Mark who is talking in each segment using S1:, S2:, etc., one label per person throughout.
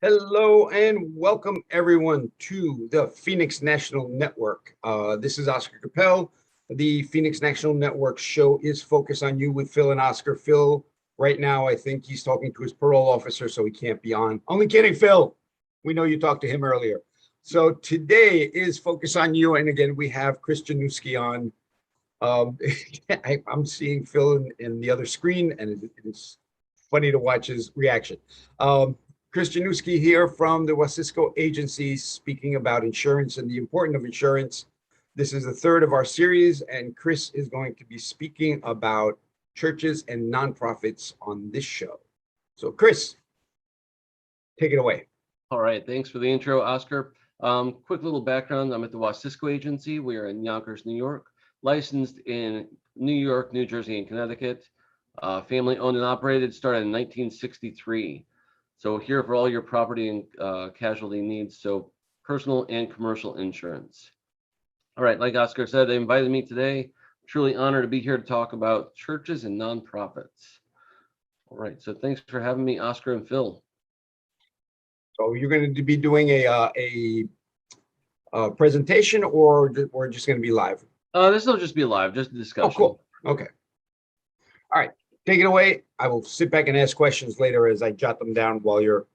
S1: Hello and welcome everyone to the Phoenix National Network. This is Oscar Capel. The Phoenix National Network show is Focus on You with Phil and Oscar. Phil, right now, I think he's talking to his parole officer, so he can't be on. Only kidding, Phil. We know you talked to him earlier. So today is Focus on You. And again, we have Chris Januski on. I'm seeing Phil in the other screen, and it's funny to watch his reaction. Chris Januski here from the Wasiczko Agency, speaking about insurance and the importance of insurance. This is the third of our series, and Chris is going to be speaking about churches and nonprofits on this show. So Chris, take it away.
S2: All right, thanks for the intro, Oscar. Quick little background, I'm at the Wasiczko Agency. We are in Yonkers, New York, licensed in New York, New Jersey, and Connecticut. Family owned and operated, started in 1963. So here for all your property and casualty needs, so personal and commercial insurance. All right, like Oscar said, they invited me today. Truly honored to be here to talk about churches and nonprofits. All right, so thanks for having me, Oscar and Phil.
S1: So you're going to be doing a presentation, or just going to be live?
S2: This will just be live, just a discussion.
S1: Oh, cool. Okay. All right. Take it away. I will sit back and ask questions later as I jot them down while you're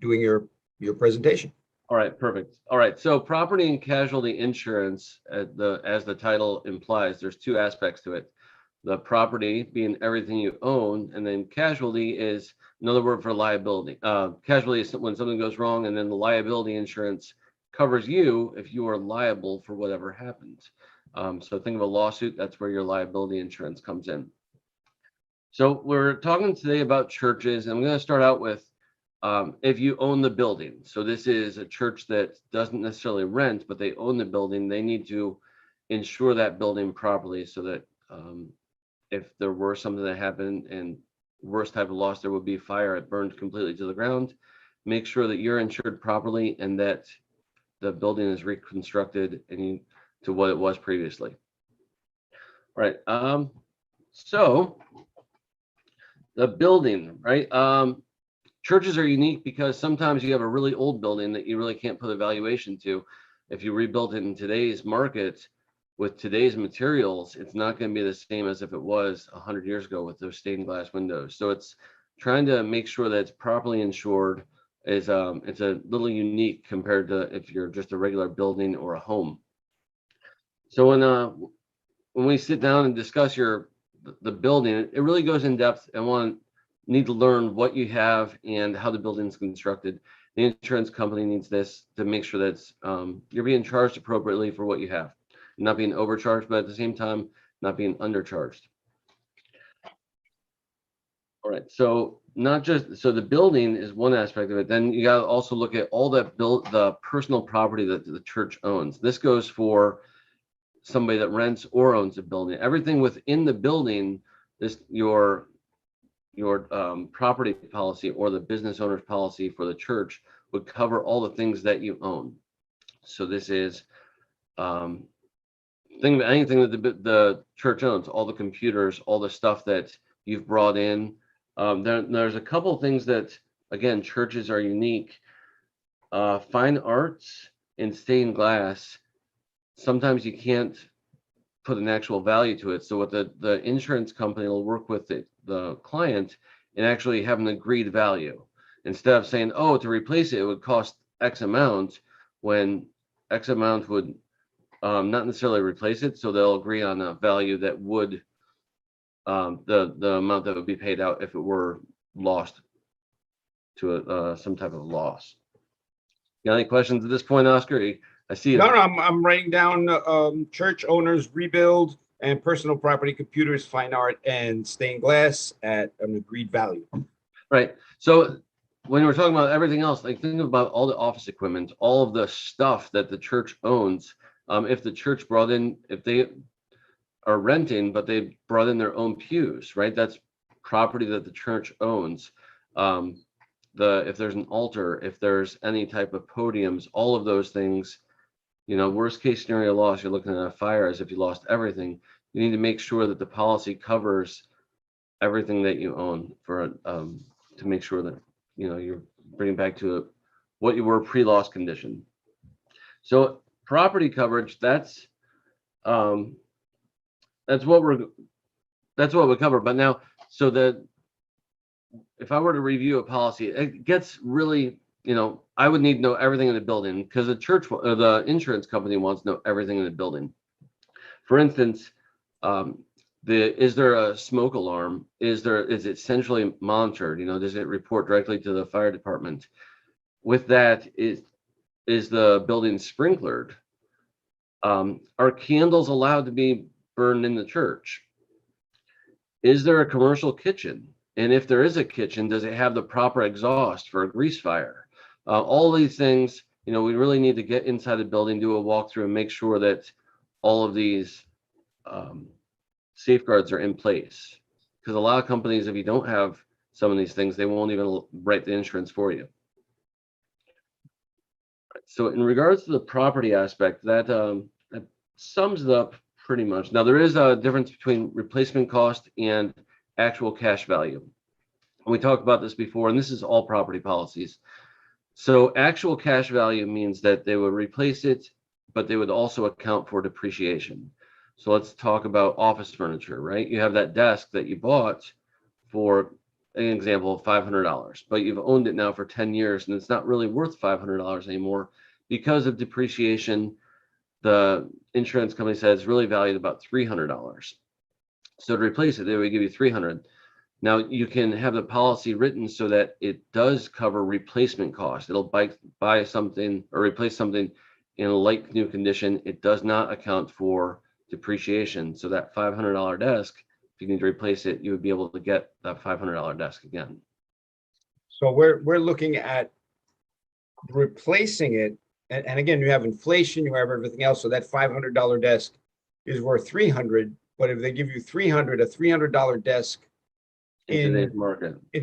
S1: doing your presentation.
S2: All right, perfect. All right, so property and casualty insurance, as the title implies, there's two aspects to it. The property being everything you own, and then casualty is another word for liability. Casualty is when something goes wrong, and then the liability insurance covers you if you are liable for whatever happens. So think of a lawsuit, that's where your liability insurance comes in. So we're talking today about churches, and I'm going to start out with if you own the building. So this is a church that doesn't necessarily rent, but they own the building. They need to insure that building properly so that if there were something that happened and worst type of loss, there would be fire, it burned completely to the ground. Make sure that you're insured properly and that the building is reconstructed to what it was previously. All right. So the building, right? Churches are unique because sometimes you have a really old building that you really can't put a valuation to. If you rebuilt it in today's market with today's materials, it's not going to be the same as if it was 100 years ago with those stained glass windows. So it's trying to make sure that it's properly insured. It's a little unique compared to if you're just a regular building or a home. So when we sit down and discuss the building, it really goes in depth and need to learn what you have and how the building is constructed. The insurance company needs this to make sure that you're being charged appropriately for what you have, not being overcharged, but at the same time, not being undercharged. All right, so the building is one aspect of it. Then you got to also look at all the personal property that the church owns. This goes for somebody that rents or owns a building. Everything within the building, your property policy or the business owner's policy for the church would cover all the things that you own. So this is think of anything that the church owns, all the computers, all the stuff that you've brought in. There's a couple things that, again, churches are unique. Fine arts and stained glass, sometimes you can't put an actual value to it. So what the insurance company will work with the client and actually have an agreed value. Instead of saying, oh, to replace it, it would cost X amount, when X amount would not necessarily replace it. So they'll agree on a value that would, the amount that would be paid out if it were lost to some type of loss. Got any questions at this point, Oscar? I see.
S1: No, I'm writing down church owners rebuild and personal property, computers, fine art, and stained glass at an agreed value. Right.
S2: So when we're talking about everything else, like think about all the office equipment, all of the stuff that the church owns. If the church brought in, if they are renting, but they brought in their own pews, right? That's property that the church owns. If there's an altar, if there's any type of podiums, all of those things, worst case scenario loss, you're looking at a fire as if you lost everything. You need to make sure that the policy covers everything that you own to make sure that, you're bringing back to what you were pre-loss condition. So property coverage, that's what we cover. But now, if I were to review a policy, it gets really, I would need to know everything in the building, because the insurance company wants to know everything in the building. For instance, is there a smoke alarm? Is it centrally monitored? Does it report directly to the fire department? With that, is the building sprinklered? Are candles allowed to be burned in the church? Is there a commercial kitchen? And if there is a kitchen, does it have the proper exhaust for a grease fire? All these things, we really need to get inside the building, do a walkthrough, and make sure that all of these safeguards are in place. Because a lot of companies, if you don't have some of these things, they won't even write the insurance for you. So in regards to the property aspect, that sums it up pretty much. Now, there is a difference between replacement cost and actual cash value. We talked about this before, and this is all property policies. So actual cash value means that they would replace it, but they would also account for depreciation. So let's talk about office furniture, right? You have that desk that you bought for an example of $500, but you've owned it now for 10 years and it's not really worth $500 anymore because of depreciation. The insurance company says it's really valued about $300. So to replace it, they would give you $300. Now you can have the policy written so that it does cover replacement costs. It'll buy something or replace something in a like new condition. It does not account for depreciation. So that $500 desk, if you need to replace it, you would be able to get that $500 desk again.
S1: So we're looking at replacing it, and again, you have inflation, you have everything else. So that $500 desk is worth $300. But if they give you $300, a $300 desk in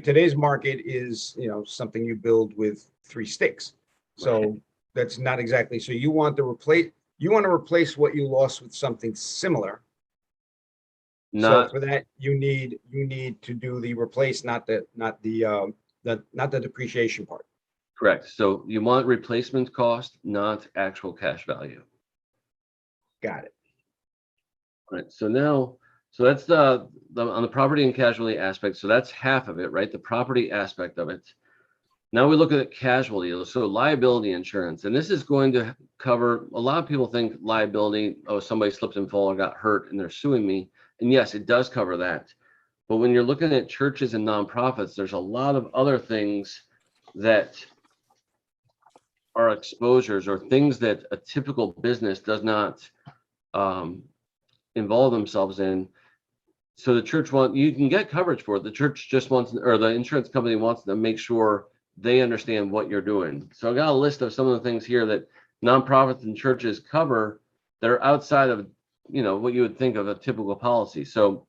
S1: today's market is, something you build with 3 sticks. So right. That's not exactly. So you want to replace what you lost with something similar. So for that, you need to do the replace, not the depreciation part.
S2: Correct. So you want replacement cost, not actual cash value.
S1: Got it.
S2: Right. So that's the on the property and casualty aspect. So that's half of it, right? The property aspect of it. Now we look at casualty, so liability insurance, and this is going to cover. A lot of people think liability. Oh, somebody slipped and fell or got hurt, and they're suing me. And yes, it does cover that. But when you're looking at churches and nonprofits, there's a lot of other things that are exposures or things that a typical business does not involve themselves in. So the church you can get coverage for it. The church just wants, or the insurance company wants to make sure they understand what you're doing. So I got a list of some of the things here that nonprofits and churches cover that are outside of, what you would think of a typical policy. So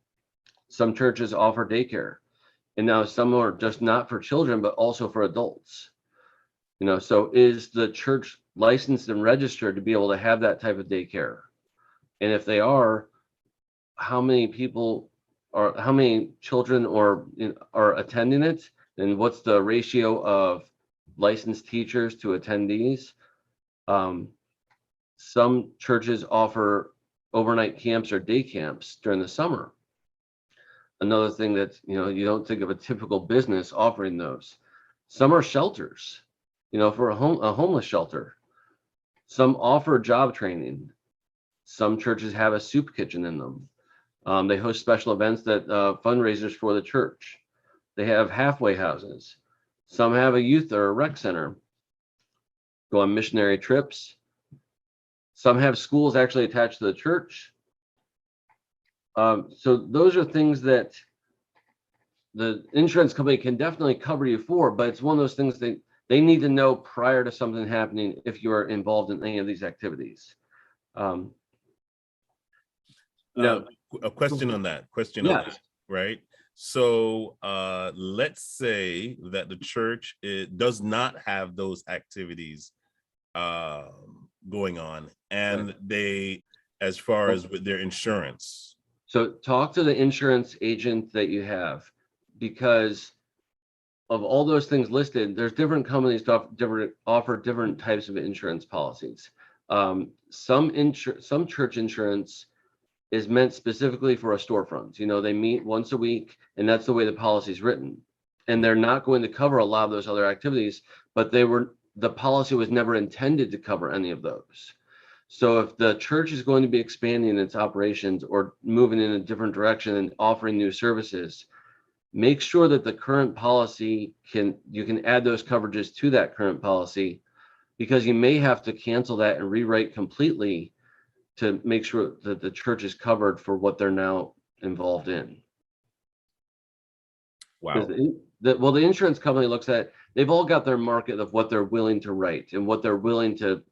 S2: some churches offer daycare, and now some are just not for children, but also for adults. So is the church licensed and registered to be able to have that type of daycare? And if they are, how many children are attending it? And what's the ratio of licensed teachers to attendees? Some churches offer overnight camps or day camps during the summer. Another thing that, you don't think of a typical business offering those. Summer shelters, for a homeless shelter. Some offer job training. Some churches have a soup kitchen in them. They host special events that fundraisers for the church. They have halfway houses. Some have a youth or a rec center. Go on missionary trips. Some have schools actually attached to the church. So those are things that the insurance company can definitely cover you for, but it's one of those things that they need to know prior to something happening if you are involved in any of these activities.
S3: Now, a question on that. Right? So let's say that the church does not have those activities going on, and
S2: Right.
S3: they, as far as with their insurance.
S2: So talk to the insurance agent that you have, because of all those things listed, there's different companies that offer different types of insurance policies. Some church insurance is meant specifically for a storefront. They meet once a week, and that's the way the policy is written. And they're not going to cover a lot of those other activities, but the policy was never intended to cover any of those. So if the church is going to be expanding its operations or moving in a different direction and offering new services, make sure that the current policy you can add those coverages to that current policy, because you may have to cancel that and rewrite completely to make sure that the church is covered for what they're now involved in.
S3: Wow.
S2: The insurance company looks at, they've all got their market of what they're willing to write and what they're willing to,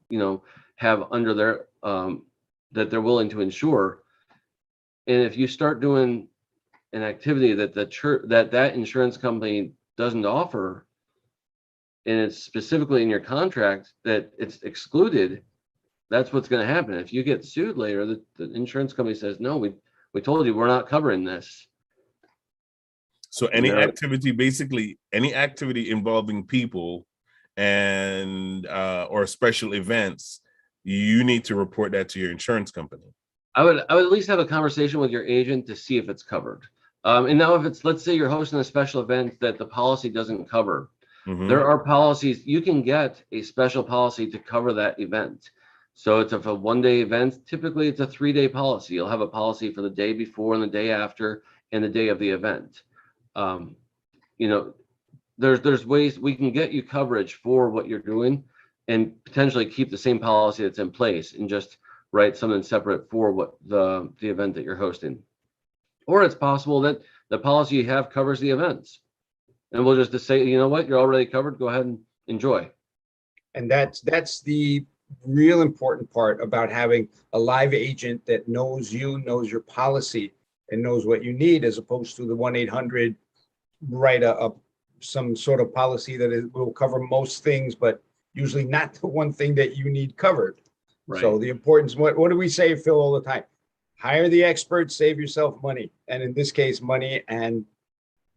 S2: have under their, that they're willing to insure. And if you start doing an activity that the church, that insurance company doesn't offer, and it's specifically in your contract that it's excluded, that's what's going to happen. If you get sued later, the insurance company says, no, we told you we're not covering this.
S3: So any activity involving people and or special events, you need to report that to your insurance company.
S2: I would at least have a conversation with your agent to see if it's covered. And now if it's, let's say you're hosting a special event that the policy doesn't cover, there are policies, you can get a special policy to cover that event. So it's a 1-day event, typically it's a 3-day policy. You'll have a policy for the day before and the day after and the day of the event. There's ways we can get you coverage for what you're doing and potentially keep the same policy that's in place and just write something separate for what the event that you're hosting. Or it's possible that the policy you have covers the events, and we'll just say, you know what, you're already covered, go ahead and enjoy.
S1: And that's the real important part about having a live agent that knows you, knows your policy, and knows what you need, as opposed to the 1-800 write some sort of policy that will cover most things, but usually not the one thing that you need covered.
S2: Right.
S1: So the importance, what do we say, Phil, all the time? Hire the experts, save yourself money. And in this case, money in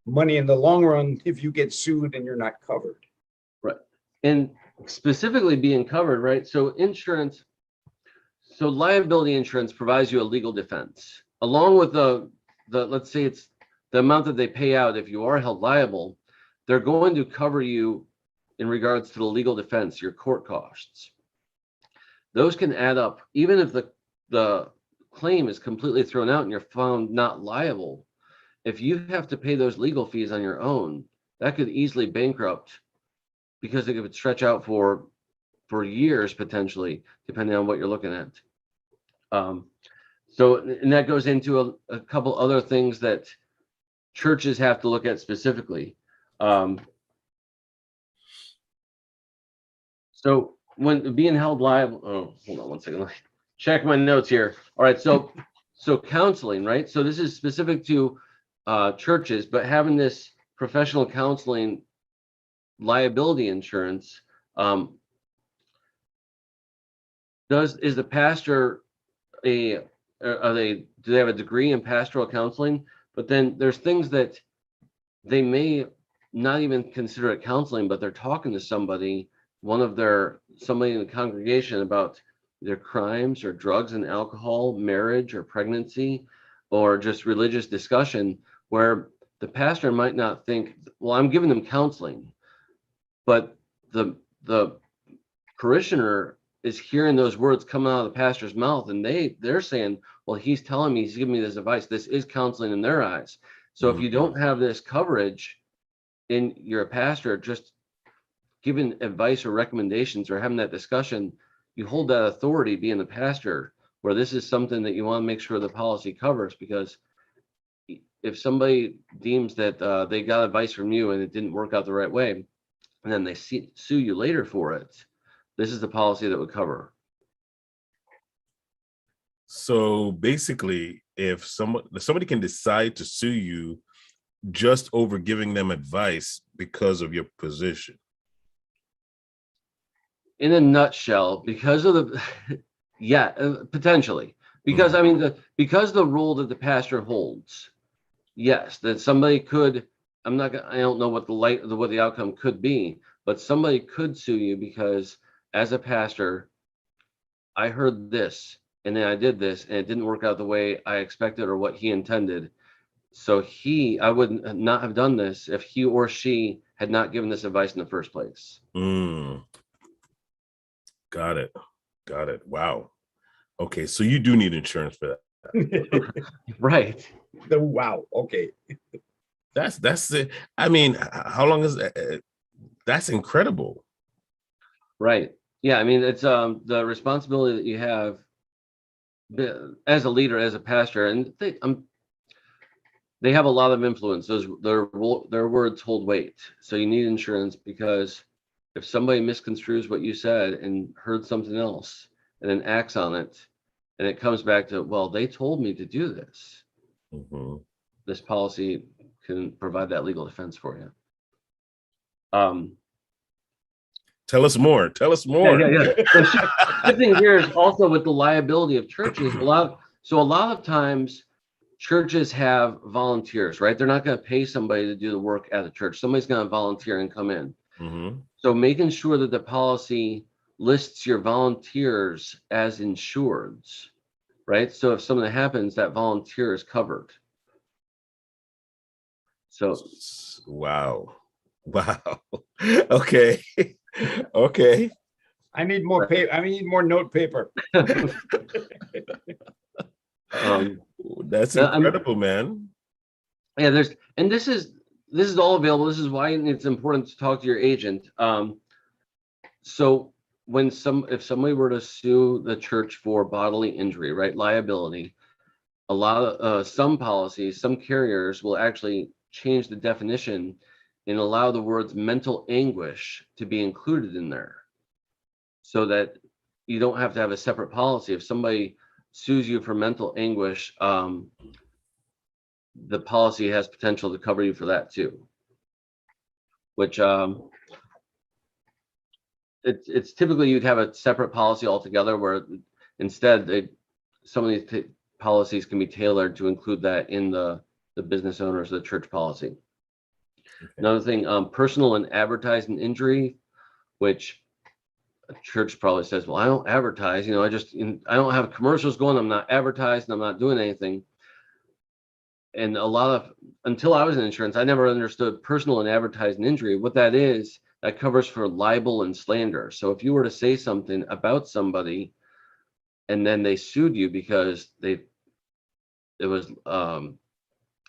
S1: the long run if you get sued and you're not covered.
S2: Right. And specifically being covered, right? So liability insurance provides you a legal defense. Along with the let's say it's the amount that they pay out if you are held liable, they're going to cover you in regards to the legal defense, your court costs. Those can add up, even if the claim is completely thrown out and you're found not liable. If you have to pay those legal fees on your own, that could easily bankrupt, because it could stretch out for years potentially, depending on what you're looking at. And that goes into a couple other things that churches have to look at specifically. So when being held liable, hold on one second, let me check my notes here. All right, so counseling, right? So this is specific to churches, but having this professional counseling liability insurance, is the pastor do they have a degree in pastoral counseling? But then there's things that they may not even consider it counseling, but they're talking to somebody in the congregation about either crimes or drugs and alcohol, marriage or pregnancy, or just religious discussion, where the pastor might not think, well, I'm giving them counseling, but the parishioner is hearing those words coming out of the pastor's mouth, and they're saying, well, he's telling me, he's giving me this advice. This is counseling in their eyes. So if you don't have this coverage and you're a pastor, just giving advice or recommendations or having that discussion, you hold that authority being the pastor, where this is something that you want to make sure the policy covers. Because if somebody deems that they got advice from you and it didn't work out the right way, and then they sue you later for it, this is the policy that would cover.
S3: So basically, if somebody can decide to sue you just over giving them advice because of your position.
S2: In a nutshell, because of the, yeah, potentially, because I mean, because the role that the pastor holds, yes, that somebody could, I don't know what the outcome could be, but somebody could sue you because as a pastor, I heard this and then I did this and it didn't work out the way I expected or what he intended. So I would not have done this if he or she had not given this advice in the first place.
S3: Got it. Wow. Okay, so you do need insurance for
S2: that. Right.
S1: Wow. Okay.
S3: That's it. I mean, how long is that? That's incredible.
S2: Right. Yeah. I mean, it's the responsibility that you have as a leader, as a pastor, and they have a lot of influence. Their words hold weight. So you need insurance, because if somebody misconstrues what you said and heard something else and then acts on it, and it comes back to, well, they told me to do this, this policy can provide that legal defense for you.
S3: Tell us more.
S2: Yeah. Shifting gears also with the liability of churches, a lot of times churches have volunteers, right? They're not going to pay somebody to do the work at the church. Somebody's going to volunteer and come in. So making sure that the policy lists your volunteers as insureds, right? So if something happens, that volunteer is covered. So,
S3: wow. Okay.
S1: I need more paper. I need more note paper.
S3: That's incredible, man.
S2: Yeah, this is all available. This is why it's important to talk to your agent. So if somebody were to sue the church for bodily injury, right, liability, a lot of some policies, some carriers will actually change the definition and allow the words mental anguish to be included in there, so that you don't have to have a separate policy. If somebody sues you for mental anguish, the policy has potential to cover you for that too, which it's typically you'd have a separate policy altogether, where instead some of these policies can be tailored to include that in the business owners, the church policy. Okay. Another thing, personal and advertising injury, which a church probably says, well, I don't advertise, I don't have commercials going, I'm not advertising, I'm not doing anything. And until I was in insurance, I never understood personal and advertising injury. What that is, that covers for libel and slander. So if you were to say something about somebody and then they sued you because it was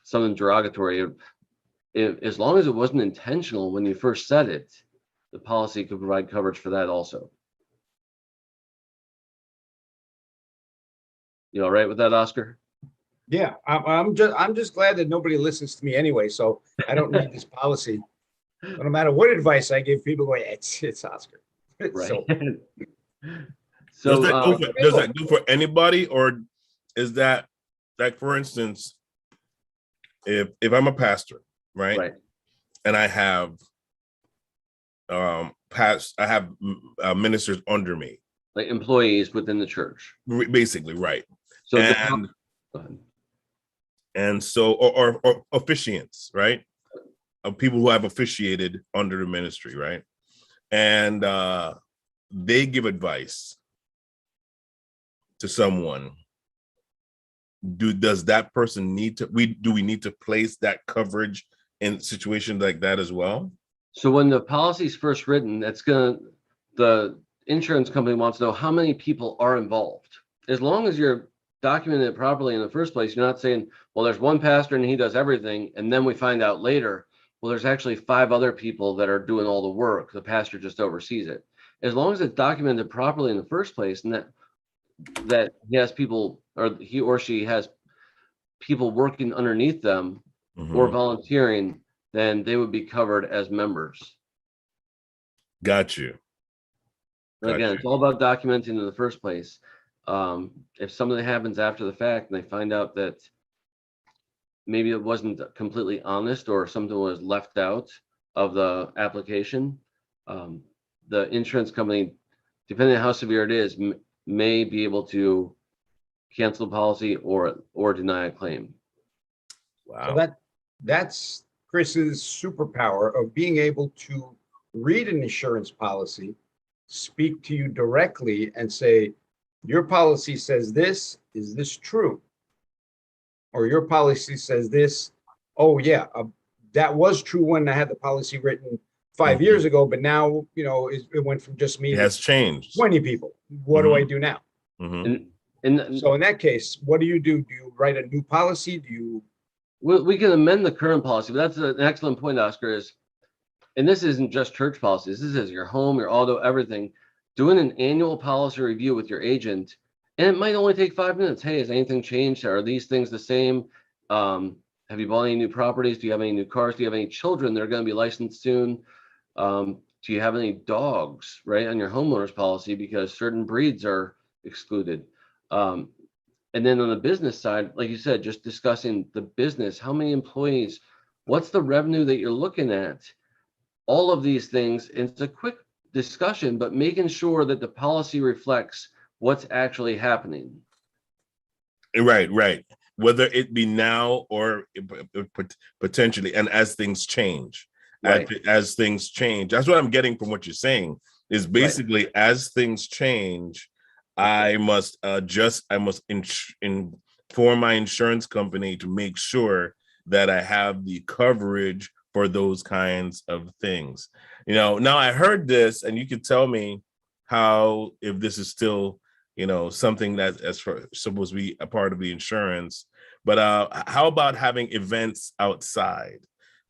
S2: something derogatory, as long as it wasn't intentional when you first said it, the policy could provide coverage for that also. You all right with that, Oscar?
S1: Yeah, I'm just glad that nobody listens to me anyway, so I don't need this policy. No matter what advice I give people, go, it's Oscar.
S2: Right.
S3: So does that go for anybody, or is that, like, for instance, if I'm a pastor, right? And I have ministers under me,
S2: like employees within the church,
S3: basically, right?
S2: So
S3: and so or officiants, right? Of people who have officiated under the ministry, right? And they give advice to someone, does that person need to, do we need to place that coverage in situations like that as well?
S2: So when the policy is first written, the insurance company wants to know how many people are involved. As long as you're documenting it properly in the first place, you're not saying, well, there's one pastor and he does everything, and then we find out later, well, there's actually 5 other people that are doing all the work. The pastor just oversees it. As long as it's documented properly in the first place, and that he has people, or he or she has people working underneath them or volunteering, then they would be covered as members.
S3: Got you.
S2: Again, it's all about documenting in the first place. If something happens after the fact and they find out that maybe it wasn't completely honest or something was left out of the application, the insurance company, depending on how severe it is, may be able to cancel the policy or deny a claim.
S1: Wow. So that's Chris's superpower of being able to read an insurance policy, speak to you directly and say, your policy says this, is this true? Or your policy says this, oh yeah, that was true when I had the policy written 5 years ago, but now, it went from just me.
S3: It has changed.
S1: 20 people. What do I do now?
S2: And
S1: so in that case, what do? Do you write a new policy? Do you?
S2: We can amend the current policy, but that's an excellent point, Oscar, and this isn't just church policies. This is your home, your auto, everything. Doing an annual policy review with your agent, and it might only take 5 minutes. Hey, has anything changed? Are these things the same? Have you bought any new properties? Do you have any new cars? Do you have any children that are going to be licensed soon? Do you have any dogs, right, on your homeowner's policy because certain breeds are excluded? And then on the business side, like you said, just discussing the business, how many employees, what's the revenue that you're looking at? All of these things, it's a quick discussion, but making sure that the policy reflects what's actually happening.
S3: Right. Whether it be now or potentially, and as things change,
S2: right.
S3: as things change, that's what I'm getting from what you're saying is basically right. As things change, I must adjust. I must inform my insurance company to make sure that I have the coverage for those kinds of things. Now I heard this, and you could tell me how, if this is still, something that supposed to be a part of the insurance, but how about having events outside?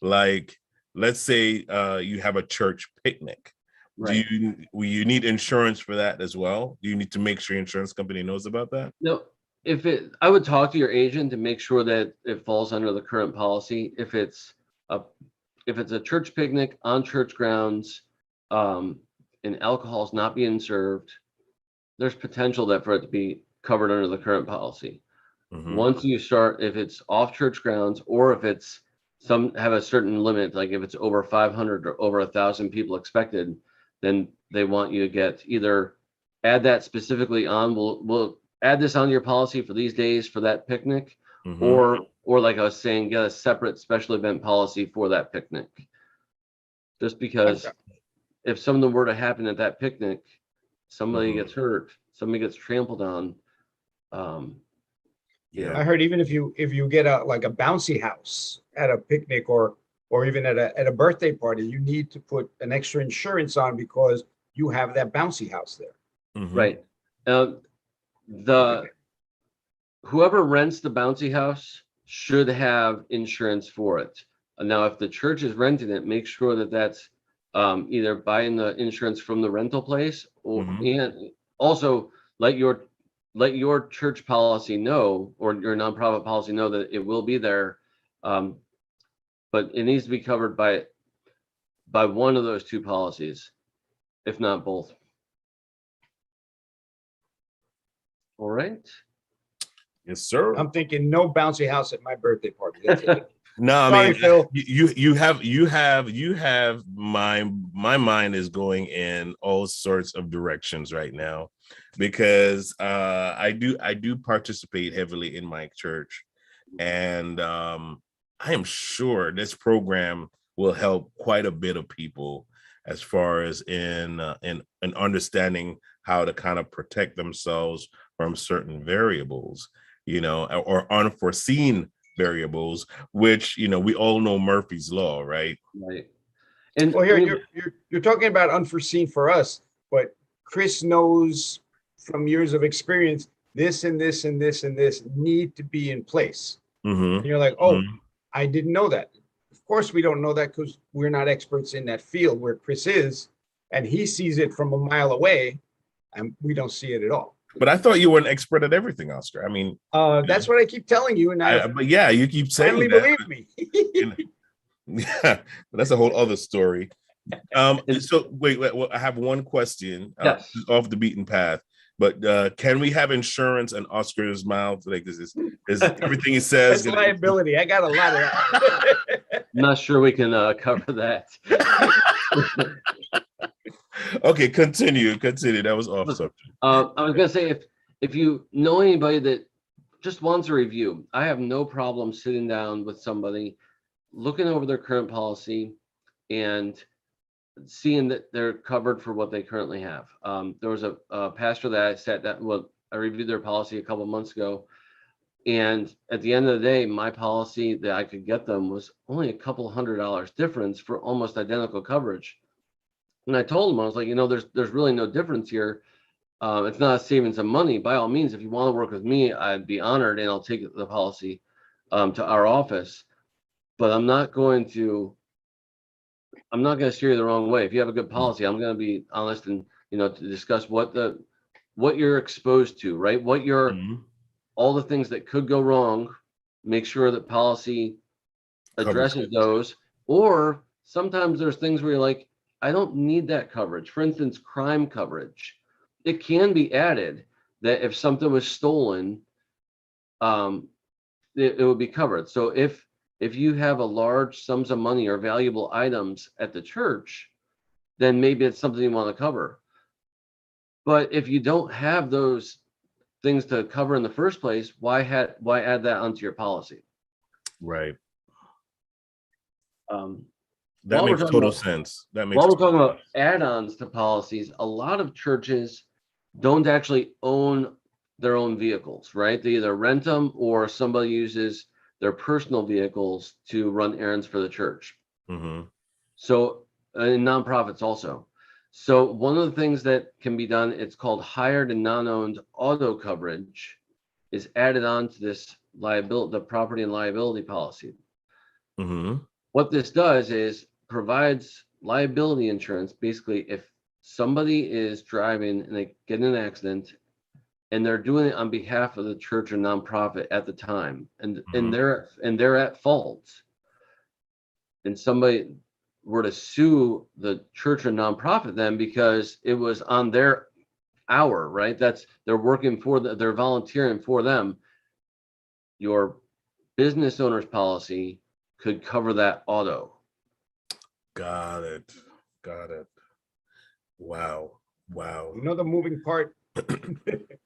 S3: Like, let's say you have a church picnic. Right. Do you need insurance for that as well? Do you need to make sure your insurance company knows about that?
S2: No, I would talk to your agent to make sure that it falls under the current policy. If it's a church picnic on church grounds, and alcohol is not being served, there's potential for it to be covered under the current policy. Once you start, if it's off church grounds, or if it's have a certain limit, like if it's over 500 or over 1,000 people expected, then they want you to get either add that specifically on. We'll add this on your policy for these days for that picnic, or like I was saying, get a separate special event policy for that picnic. Just because if something were to happen at that picnic, somebody gets hurt, somebody gets trampled on.
S1: I heard even if you get a bouncy house at a picnic or even at a birthday party, you need to put an extra insurance on because you have that bouncy house there.
S2: Right. Whoever rents the bouncy house should have insurance for it. Now, if the church is renting it, make sure that that's either buying the insurance from the rental place, and also let your church policy know, or your nonprofit policy know, that it will be there. But it needs to be covered by one of those two policies, if not both. All right.
S3: Yes, sir.
S1: I'm thinking no bouncy house at my birthday party. That's it.
S3: No,
S1: Sorry,
S3: I mean,
S1: Phil.
S3: you have my mind is going in all sorts of directions right now, because I do participate heavily in my church, and I am sure this program will help quite a bit of people as far as in understanding how to kind of protect themselves from certain variables, or unforeseen variables, which, we all know Murphy's Law, right?
S2: Right. And
S1: Well, here you're talking about unforeseen for us, but Chris knows from years of experience, this and this and this and this need to be in place.
S3: Mm-hmm.
S1: And you're like, oh, I didn't know that. Of course, we don't know that because we're not experts in that field where Chris is, and he sees it from a mile away, and we don't see it at all.
S3: But I thought you were an expert at everything, Oscar. I mean,
S1: that's what I keep telling you, and
S3: but yeah, you keep saying
S1: finally
S3: that.
S1: Believe me.
S3: Yeah, that's a whole other story. So wait, well, I have one question.
S2: Yes.
S3: Off the beaten path, but can we have insurance in Oscar's mouth? Like, this is everything he says.
S1: That's liability. I got a lot of that.
S2: I'm not sure we can cover that.
S3: Okay, continue. That was off subject.
S2: I was gonna say, if you know anybody that just wants a review, I have no problem sitting down with somebody, looking over their current policy, and seeing that they're covered for what they currently have. There was a pastor that I sat down, well, I reviewed their policy a couple of months ago, and at the end of the day, my policy that I could get them was only a couple $100 difference for almost identical coverage. And I told him, I was like, there's really no difference here. It's not a savings of money. By all means, if you want to work with me, I'd be honored, and I'll take the policy to our office. But I'm not going to steer you the wrong way. If you have a good policy, I'm going to be honest and, to discuss what you're exposed to, right? What all the things that could go wrong, make sure that policy addresses those. Or sometimes there's things where you're like, I don't need that coverage. For instance, crime coverage. It can be added that if something was stolen, it would be covered. So if you have a large sums of money or valuable items at the church, then maybe it's something you want to cover. But if you don't have those things to cover in the first place, why add that onto your policy?
S3: Right. That makes total sense.
S2: While we're talking about add-ons to policies, a lot of churches don't actually own their own vehicles, right? They either rent them or somebody uses their personal vehicles to run errands for the church.
S3: Mm-hmm.
S2: So, and nonprofits also. So one of the things that can be done, it's called hired and non-owned auto coverage, is added on to this the property and liability policy.
S3: Mm-hmm.
S2: What this does is provides liability insurance. Basically, if somebody is driving and they get in an accident and they're doing it on behalf of the church or nonprofit at the time, and they're at fault, and somebody were to sue the church or nonprofit then because it was on their hour, right? They're working for they're volunteering for them. Your business owner's policy could cover that auto.
S3: Got it. Wow.
S1: The moving part.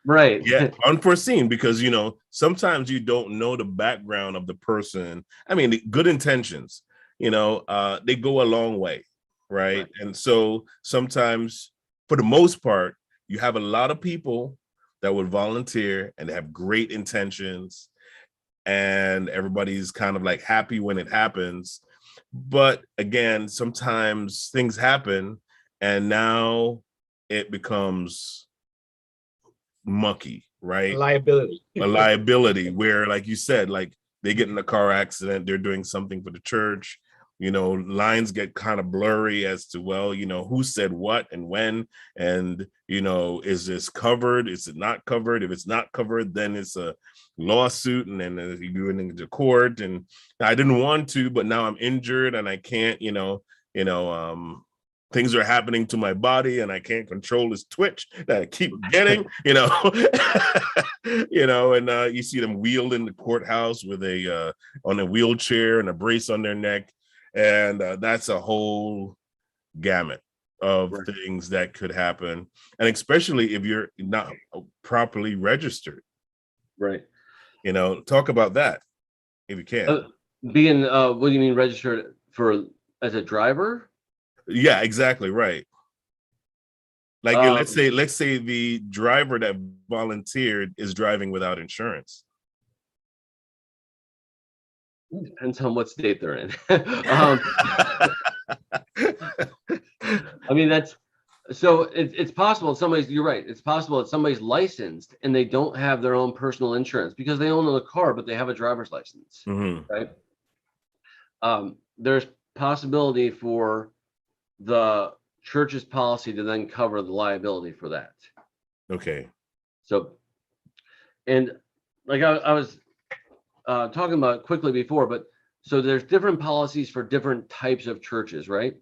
S2: Right.
S3: Yeah, unforeseen, because sometimes you don't know the background of the person. I mean, the good intentions, they go a long way, right? And so sometimes, for the most part, you have a lot of people that would volunteer and they have great intentions, and everybody's kind of like happy when it happens. But again, sometimes things happen and now it becomes mucky, right?
S1: A liability
S3: where, like you said, like they get in a car accident, they're doing something for the church, lines get kind of blurry as to, well, who said what and when, and, is this covered? Is it not covered? If it's not covered, then it's a lawsuit, and then you're going into court, and I didn't want to, but now I'm injured and I can't, things are happening to my body and I can't control this twitch that I keep getting, and you see them wheeled in the courthouse with on a wheelchair and a brace on their neck. And that's a whole gamut of things that could happen. And especially if you're not properly registered.
S2: Right.
S3: Talk about that if you can.
S2: Being, what do you mean registered as a driver?
S3: Yeah, exactly. Right. Like let's say the driver that volunteered is driving without insurance.
S2: Depends on what state they're in. I mean, it's possible somebody's, you're right. It's possible that somebody's licensed and they don't have their own personal insurance because they own a car, but they have a driver's license, right? There's possibility for the church's policy to then cover the liability for that.
S3: Okay.
S2: So, and like I was talking about quickly before, but so there's different policies for different types of churches, right?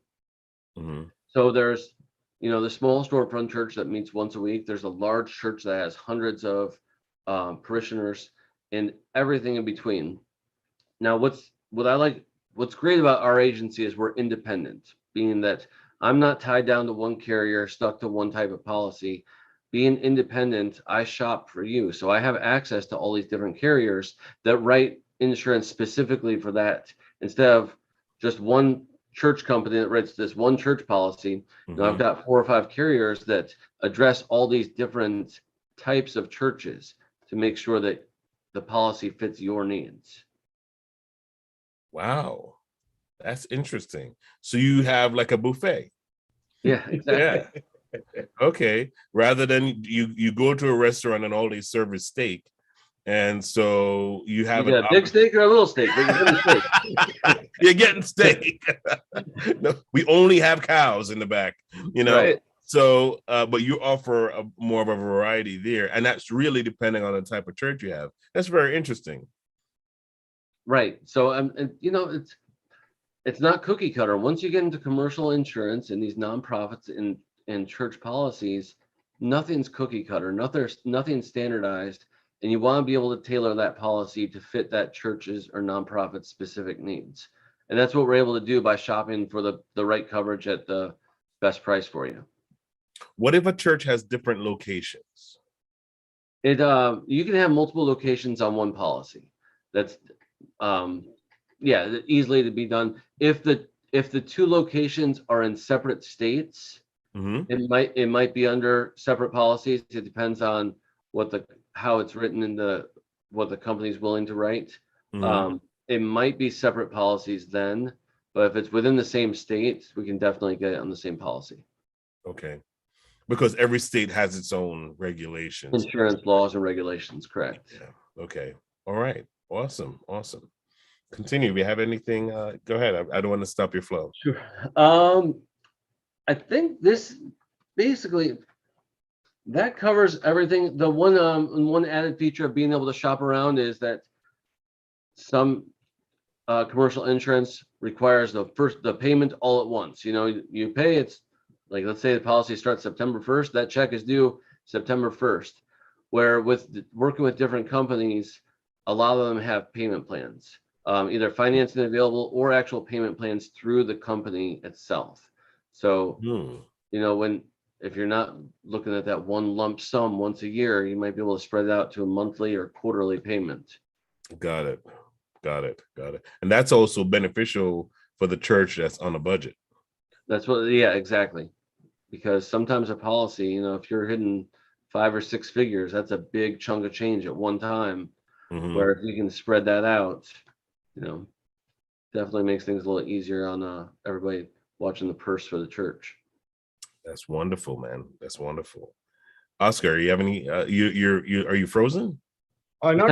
S2: So there's, the small storefront church that meets once a week. There's a large church that has hundreds of parishioners and everything in between. Now, what's great about our agency is we're independent, being that I'm not tied down to one carrier, stuck to one type of policy. Being independent, I shop for you. So I have access to all these different carriers that write insurance specifically for that. Instead of just one church company that writes this one church policy, I've got 4 or 5 carriers that address all these different types of churches to make sure that the policy fits your needs.
S3: Wow, that's interesting. So you have like a buffet.
S2: Yeah, exactly.
S3: Yeah. Okay. Rather than you go to a restaurant and all they serve is steak, and so you have
S2: a big steak or a little steak. But you're getting steak.
S3: You're getting steak. No, we only have cows in the back,
S2: Right.
S3: So, but you offer more of a variety there, and that's really depending on the type of church you have. That's very interesting.
S2: Right. So, it's not cookie cutter. Once you get into commercial insurance and these nonprofits and church policies, nothing's cookie cutter. Nothing's standardized, and you want to be able to tailor that policy to fit that church's or nonprofit specific needs. And that's what we're able to do by shopping for the right coverage at the best price for you.
S3: What if a church has different locations?
S2: You can have multiple locations on one policy. That's easily to be done. If the 2 locations are in separate states, it might be under separate policies. It depends on how it's written in what the company's willing to write. It might be separate policies then, but if it's within the same state, we can definitely get it on the same policy.
S3: Okay. Because every state has its own regulations.
S2: Insurance laws and regulations, correct.
S3: Yeah. Okay. All right. Awesome. Continue. We have anything? Go ahead. I don't want to stop your flow.
S2: Sure. I think this basically that covers everything. The one added feature of being able to shop around is that some commercial insurance requires the payment all at once. You pay, it's like, let's say the policy starts September 1st, that check is due September 1st. Where with working with different companies, a lot of them have payment plans, either financing available or actual payment plans through the company itself. So, if you're not looking at that one lump sum once a year, you might be able to spread it out to a monthly or quarterly payment.
S3: Got it. And that's also beneficial for the church that's on a budget.
S2: Yeah, exactly. Because sometimes a policy, if you're hitting 5 or 6 figures, that's a big chunk of change at one time. Where if you can spread that out, definitely makes things a little easier on everybody watching the purse for the church.
S3: That's wonderful, man. That's wonderful. Oscar, you have any? Are you frozen?
S1: Oh no!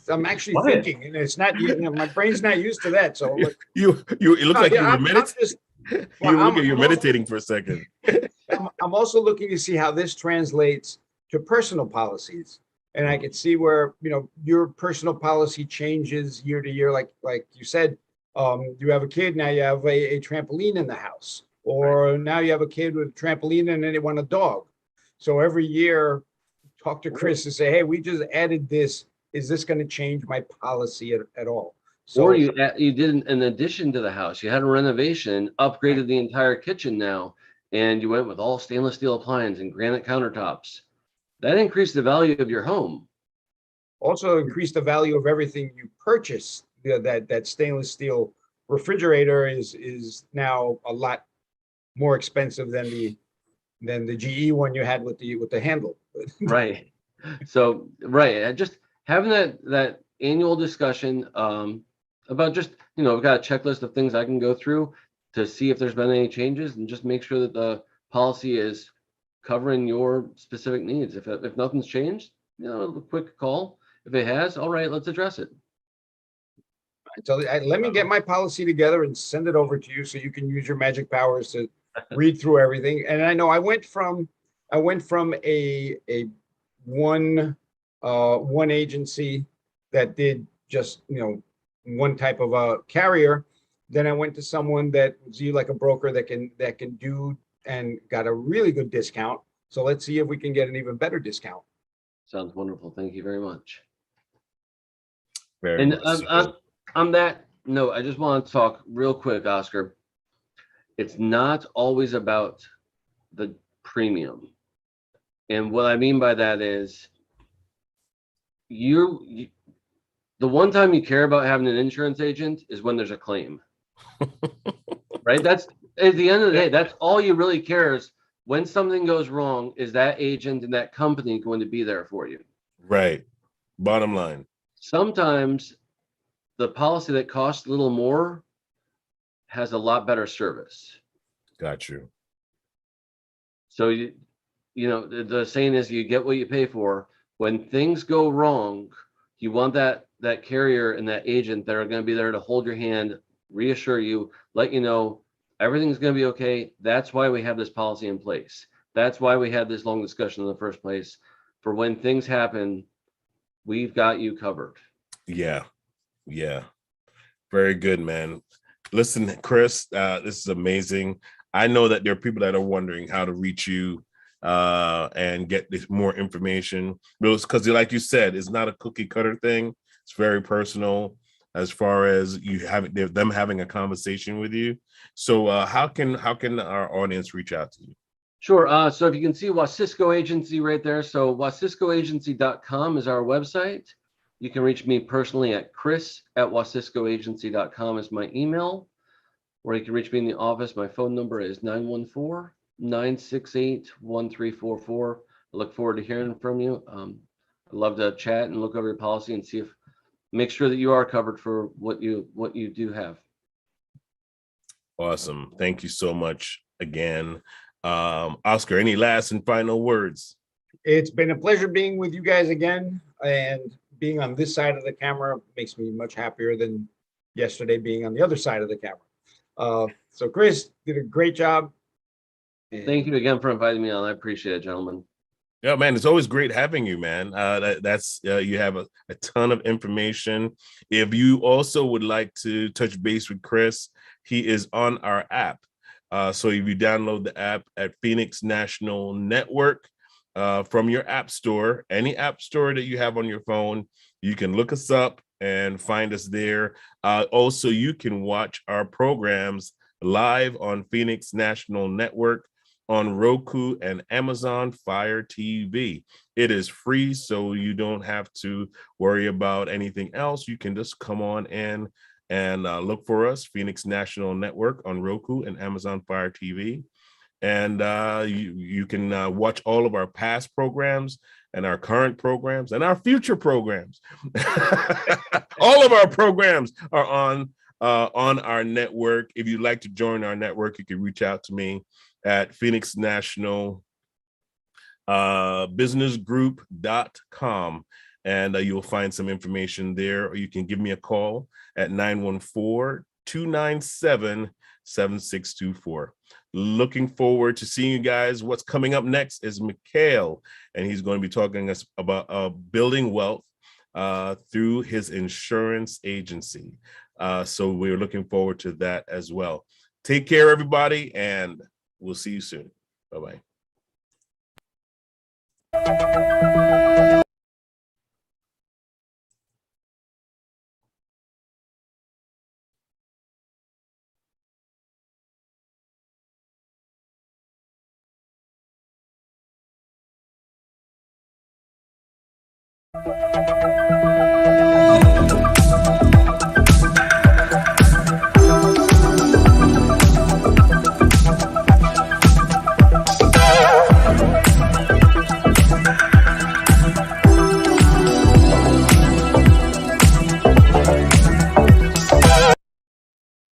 S1: I'm actually thinking, and it's not. My brain's not used to that. So
S3: it looks like you were meditating. You're meditating for a second.
S1: I'm also looking to see how this translates to personal policies, and I can see where your personal policy changes year to year. Like you said, you have a kid, now you have a trampoline in the house, or now you have a kid with a trampoline and then they want a dog. So every year, talk to Chris and say, hey, we just added this. Is this going to change my policy at all? So,
S2: or you did in addition to the house, you had a renovation, upgraded the entire kitchen now, and you went with all stainless steel appliances and granite countertops. That increased the value of your home.
S1: Also increased the value of everything you purchase. That stainless steel refrigerator is now a lot more expensive than than the GE one you had with the handle.
S2: Right. So, right. Just having that annual discussion about just, we've got a checklist of things I can go through to see if there's been any changes, and just make sure that the policy is covering your specific needs. If nothing's changed, a quick call. If it has, all right, let's address it.
S1: So let me get my policy together and send it over to you so you can use your magic powers to read through everything. And I know I went from a one agency that did just, one type of a carrier. Then I went to someone that was like a broker that can do, and got a really good discount. So let's see if we can get an even better discount.
S2: Sounds wonderful. Thank you very much.
S3: Very
S2: And
S3: much so.
S2: on that note, I just want to talk real quick, Oscar. It's not always about the premium. And what I mean by that is the one time you care about having an insurance agent is when there's a claim. Right? That's at the end of the day, that's all you really care is when something goes wrong, is that agent and that company going to be there for you?
S3: Right. Bottom line.
S2: Sometimes the policy that costs a little more has a lot better service.
S3: Got you.
S2: So the saying is, you get what you pay for. When things go wrong, you want that carrier and that agent that are going to be there to hold your hand, reassure you, let you know everything's going to be okay. That's why we have this policy in place. That's why we had this long discussion in the first place. For when things happen, we've got you covered.
S3: Yeah. Very good, man. Listen, Chris, this is amazing. I know that there are people that are wondering how to reach you and get this more information. Because like you said, it's not a cookie cutter thing. It's very personal as far as them having a conversation with you. So how can our audience reach out to you?
S2: Sure. So if you can see Wasiczko Agency right there. So wasiczkoagency.com is our website. You can reach me personally at chris@wasiczkoagency.com is my email. Or you can reach me in the office. My phone number is 914-968-1344. I look forward to hearing from you. I'd love to chat and look over your policy and make sure that you are covered for what you do have.
S3: Awesome. Thank you so much again. Oscar, any last and final words?
S1: It's been a pleasure being with you guys again, and being on this side of the camera makes me much happier than yesterday being on the other side of the camera. So Chris did a great job.
S2: Thank you again for inviting me on. I appreciate it, gentlemen.
S3: Yeah, man, it's always great having you, man. That's you have a ton of information. If you also would like to touch base with Chris, he is on our app. So if you download the app at Phoenix National Network from your app store, any app store that you have on your phone, you can look us up and find us there. Also, you can watch our programs live on Phoenix National Network on Roku and Amazon Fire TV. It is free, so you don't have to worry about anything else. You can just come on in and look for us, Phoenix National Network on Roku and Amazon Fire TV. And you can watch all of our past programs and our current programs and our future programs. All of our programs are on our network. If you'd like to join our network, you can reach out to me at Phoenix National businessgroup.com, and you'll find some information there, or you can give me a call at 914-297-7624. Looking forward to seeing you guys. What's coming up next is Mikhail, and he's going to be talking us about building wealth through his insurance agency. So we're looking forward to that as well. Take care, everybody, and we'll see you soon. Bye-bye.